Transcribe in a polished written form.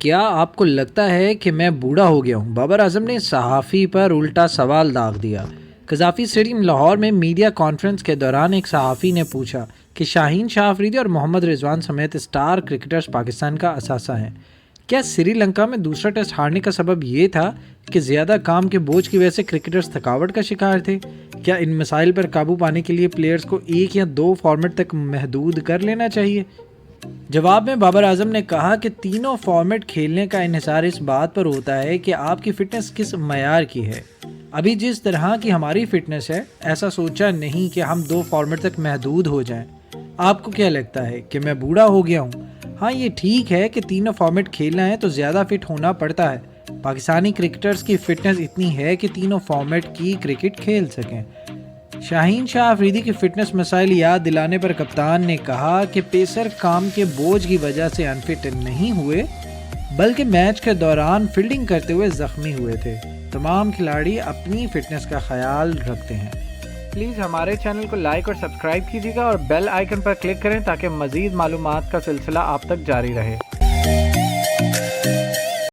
کیا آپ کو لگتا ہے کہ میں بوڑھا ہو گیا ہوں؟ بابر اعظم نے صحافی پر الٹا سوال داغ دیا۔ قذافی اسٹیڈیم لاہور میں میڈیا کانفرنس کے دوران ایک صحافی نے پوچھا کہ شاہین شاہ آفریدی اور محمد رضوان سمیت اسٹار کرکٹرز پاکستان کا اثاثہ ہیں۔ کیا سری لنکا میں دوسرا ٹیسٹ ہارنے کا سبب یہ تھا کہ زیادہ کام کے بوجھ کی وجہ سے کرکٹرز تھکاوٹ کا شکار تھے؟ کیا ان مسائل پر قابو پانے کے لیے پلیئرز کو ایک یا دو فارمیٹ تک محدود کر لینا چاہیے؟ جواب میں بابر اعظم نے کہا کہ تینوں فارمیٹ کھیلنے کا انحصار اس بات پر ہوتا ہے کہ آپ کی فٹنس کس معیار کی ہے۔ ابھی جس طرح کی ہماری فٹنس ہے، ایسا سوچا نہیں کہ ہم دو فارمیٹ تک محدود ہو جائیں۔ آپ کو کیا لگتا ہے کہ میں بوڑھا ہو گیا ہوں؟ ہاں، یہ ٹھیک ہے کہ تینوں فارمیٹ کھیلنا ہے تو زیادہ فٹ ہونا پڑتا ہے۔ پاکستانی کرکٹرز کی فٹنس اتنی ہے کہ تینوں فارمیٹ کی کرکٹ کھیل سکیں۔ شاہین شاہ آفریدی کی فٹنس مسائل یاد دلانے پر کپتان نے کہا کہ پیسر کام کے بوجھ کی وجہ سے انفٹ نہیں ہوئے، بلکہ میچ کے دوران فیلڈنگ کرتے ہوئے زخمی ہوئے تھے۔ تمام کھلاڑی اپنی فٹنس کا خیال رکھتے ہیں۔ پلیز ہمارے چینل کو لائک اور سبسکرائب کیجیے گا اور بیل آئیکن پر کلک کریں تاکہ مزید معلومات کا سلسلہ آپ تک جاری رہے۔